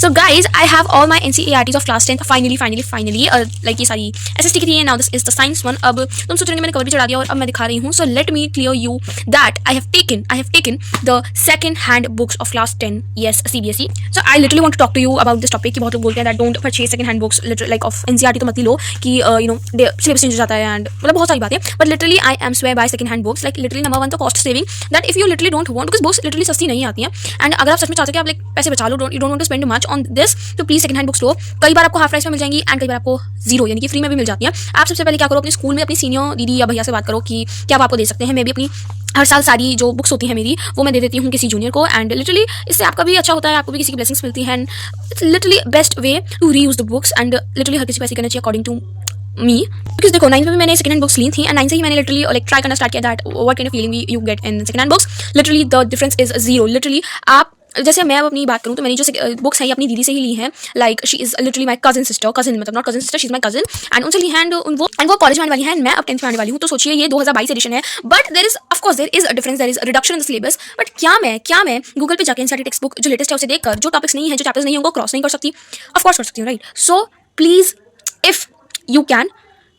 So guys, I have all my NCERTs of class 10th finally like ये सारी SST की थी. Now this is the science one. अब तुम सोच रहे हो मैंने कवर भी चढ़ा दिया और अब मैं दिखा रही हूँ. So let me clear you that I have taken the second hand books of class 10. Yes, CBSE. So I literally want to talk to you about this topic कि बहुत लोग बोलते हैं that don't purchase second hand books literally like of NCERT तो मत ही लो कि syllabus change हो जाता है and मतलब बहुत सारी बातें. But literally I am swear by second hand books. Like literally number one तो cost saving, that if you literally don't want, because books literally सस्ती नहीं आती हैं, and अगर आप सच में चाहते हो कि आप like पैसे बचा लो, you don't want to spend much on this, तो प्लीज सेकंड हैंड बुक्स लो. कई बार आपको हाफ प्राइस में मिल जाएंगी एंड कई बार आपको जीरो यानी कि फ्री में भी मिल जाती है. आप सबसे पहले क्या करो, अपने स्कूल में अपनी सीनियर दीदी या भैया से बात करो कि क्या आप आपको दे सकते हैं. मैं भी अपनी हर साल सारी जो बुक्स होती हैं मेरी वो मैं दे देती हूँ किसी जूनियर को, एंड लिटरली इससे आपका भी अच्छा होता है, आपको भी किसी की ब्लेसिंग्स मिलती हैं. It's literally best way to reuse the books and literally हर किसी को ऐसे करना चाहिए अकॉर्डिंग टू मी. बिकॉज देखो 9th में भी मैंने सेकंड हैंड बुक्स ली थी एंड 9th से ही मैंने लिटरली लाइक ट्राई करना स्टार्ट किया that what kind of feeling you get in second hand books. Literally the difference is zero. Literally आप जैसे मैं अपनी बात करूँ तो मैंने जो बुक्स हैं ये अपनी दीदी से ही ली हैं. Like she is literally my cousin मतलब not cousin sister, she is my cousin and उनसे ली हैं एंड वो कॉलेज में आने वाली हैं एंड मैं अब 10th में आने वाली हूँ. तो सोचिए ये 2022 एडिशन है, but there is a difference, there is reduction in the syllabus. But क्या मैं गूगल पे जाके एनसीईआरटी टेक्स्ट बुक जो लेटेस्ट है उसे देखकर जो टॉपिक्स नहीं है, जो चैप्टर्स नहीं है उनको क्रॉस नहीं कर सकती? ऑफकोर्स कर सकती हूँ, right? So please if you can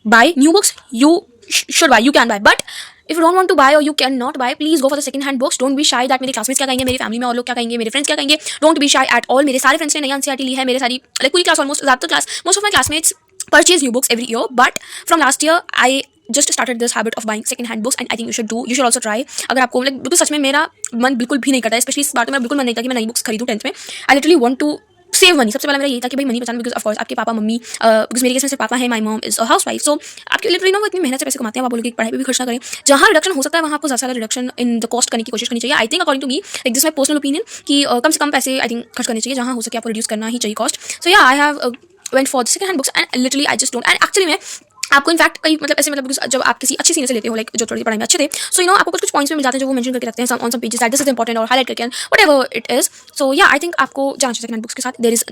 buy new books, you should buy, you can buy, but if you don't want to buy or you cannot buy, please go for the second hand books. Don't be shy that मेरे classmates क्या कहेंगे, मेरी family में और लोग क्या कहेंगे, मेरे friends क्या कहेंगे. Don't be shy at all. मेरे सारे friends ने नई NCERT ली है, मेरे सारी like पूरी class almost ज़्यादातर class most of my classmates purchase new books every year, but from last year I just started this habit of buying second hand books and I think you should also try. अगर आपको like बिल्कुल सच में मेरा मन बिल्कुल भी नहीं करता है, स्पेशली इस बार तो मेरा बिल्कुल मन नहीं था कि मैं नई बुक्स खरीदूँ 10th में. I literally want to save money. सबसे पहला मेरा यही था कि भाई मनी बचाना, बिकॉज ऑफ कोर्स आपके पापा मम्मी, बिकॉज मेरे केस में सिर्फ पापा है, my mom is a housewife, so आपके लिटरली वो इतनी मेहनत से पैसे कमाते हैं, आप बोलोगे कि पढ़ाई पे भी खर्च ना करें. जहाँ रिडक्शन हो सकता है वहाँ आपको ज़्यादा रिडक्शन इन द कॉस्ट करने की कोशिश करनी चाहिए. I think according to me like this my personal opinion कि कम से कम पैसे आई थिंक खर्च करने चाहिए, जहाँ हो सके आपको रिड्यूस करना ही चाहिए cost. So yeah I have went for the second hand books and literally I just don't. And actually मैं आपको इनफैक्ट कई मतलब ऐसे मतलब जब आप किसी अच्छी सीनियर से लेते हो लाइक जो थोड़ी पढ़ाई में अच्छे थे, सो आपको कुछ पॉइंट्स में मिल जाते हैं जो वो मेंशन करके रखते हैं on some pages that this is important और हाईलाइट करके whatever it is. So yeah I think आपको जाना चाहिए सेकंड हैंड बुक्स के साथ. There is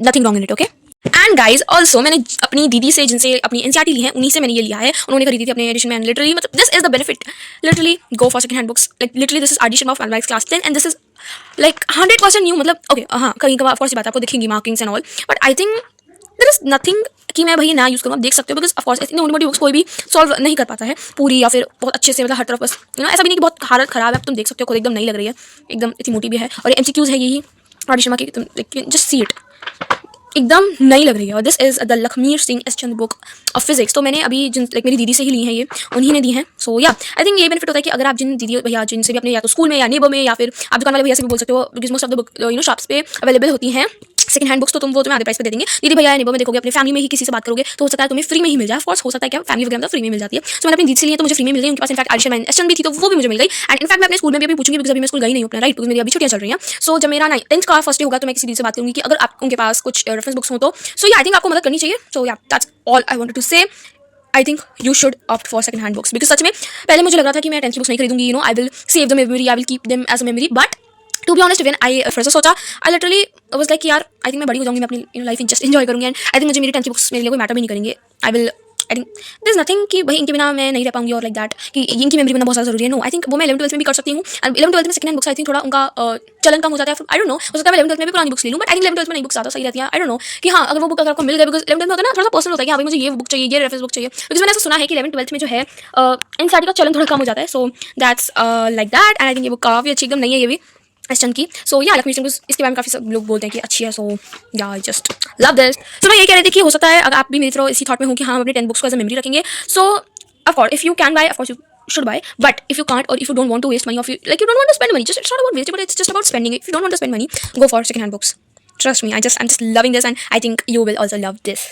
nothing wrong in it. Okay and guys also मैंने अपनी दीदी से जिनसे अपनी एनसीईआरटी ली है उन्हीं से मैंने ये लिया है. उन्होंने खरीदी थी अपने एडिशन में. लिटरली मतलब this is the benefit. Literally go for second hand books. Like literally this is edition of mathematics class 10 and this is like 100% new. मतलब ओके हाँ कहीं कभी ऑफकोर्स बात आपको दिखेंगी markings and all, but I think there is nothing कि मैं भाई ना यूज़ करूँ. आप देख सकते हो बिकॉज ऑफकोर्स इतनी मोटी मोटी बुक्स कोई भी सॉल्व नहीं कर पाता है पूरी या फिर बहुत अच्छे से, मतलब हर तरफ बस ऐसा भी नहीं कि बहुत हालत खराब है. तुम देख सकते हो खुद एकदम नहीं लग रही है, एकदम इतनी मोटी भी है और एमसीक्यूज है यही आदि शर्मा की. तुम जस्ट सी इट एकदम नहीं लग रही है. और this is the Lakhmir Singh S Chand book of physics. तो मैंने अभी जिन लाइक मेरी दीदी से ही ली है, ये उन्हीं ने दी है. सो या आई थिंक ये बेनिफिट होता है कि अगर आप जिन दीदी भैया जिनसे भी अपने या तो स्कूल में या नेबर में या फिर आप दुकान वाले भैया से भी बोल सकते हो, because most of the book shops पे अवेलेबल होती हैं सेकंड हैंड बुक्स, तो तुम वो तुम्हें आधे प्राइस पे दे देंगे. दीदी भैया नेबर में देखोगे, अपनी फैमिली में ही किसी से बात करोगे तो हो सकता है तुम्हें फ्री में ही मिल जाए. ऑफकोर्स हो सकता है क्या फैमिली वगैरह फ्री में मिल जाती है. सो मैंने अपनी दीदी से ली है तो मुझे फ्री में मिल गई. उनके पास इनफैक्ट आदिशन एस भी थी तो वो भी मुझे मिल गई. एंड इनफैक्ट मैं अपने स्कूल में भी अभी पूछूंगी बिकॉज अभी मैं स्कूल गई नहीं हूँ, राइट? बिकॉज मेरी अभी छुट्टियां चल रही हैं. सो जब मेरा 10th का फर्स्ट डे होगा तो मैं किसी दीदी से बात करूंगी कि अगर आप उनके पास कुछ रेफरेंस बुक्स हो तो. सो या आई थिंक आपको मदद करनी चाहिए. So yeah that's all I wanted to say. I think you should opt for second hand books because सच में पहले मुझे लग रहा था कि मैं 10th की बुक्स नहीं खरीदूंगी. I will save the memory, I will keep them as a memory. But to be honest when I first सोचा आई लिटरली वाज लाइक यार आई थिंक मैं बड़ी हो जाऊंगी, मैं अपनी लाइफ जस्ट एंजॉय करूंगी एंड आई थिंक मुझे मेरी 10th की बुक्स मेरे लिए कोई मैटर भी नहीं करेंगे. आई थिंक दिस नथिंग कि भाई इनके बिना मैं नहीं रह पाऊंगी और लाइक दैट कि इनकी मेमोरी बनना बहुत ज़्यादा जरूरी है. नो आई थिंक वो मैं 11th 12th में भी कर सकती हूँ. एंड 11th 12th में second hand books I think थोड़ा उनका चलन कम हो जाता है. आई डोंट नो, हो सकता है मैं 11th 12th में भी पुरानी बुक्स ले लूँ, but I think 11th 12th में नई बुक्स ज़्यादा सही रहती है. आई डोंट नो कि हाँ अगर वो बुक अगर आपको मिल गए, बिकॉज 11th 12th में होता है ना थोड़ा सा पर्सनल होता है कि हाँ भाई मुझे ये बुक चाहिए, ये रेफरेंस बुक चाहिए. बिकॉज मैंने ऐसा सुना है कि 11th 12th में जो है एनसीईआरटी का चलन थोड़ा कम हो जाता है. So that's like that. And I think ये बुक काफ़ी अच्छी एकदम नहीं है ये भी एस चंद की. सो या लक्ष्मी सिंह इसके बारे में काफ़ी सब लोग बोलते हैं कि अच्छी है. सो yeah I just love this. सो मैं ये कह रही थी कि हो सकता है अगर आप भी मेरी तरह इसी थॉट में हो कि हाँ हम अपने 10 बुक्स को एज अ मेमोरी रखेंगे. So of course if you can buy of course you should buy, but if you can't or if you don't want to waste money or if you don't want to spend money, just it's not about wasting but it's just about spending it. If you don't want to spend money, go for second hand books. Trust me, I'm just loving this and I think you will also love this.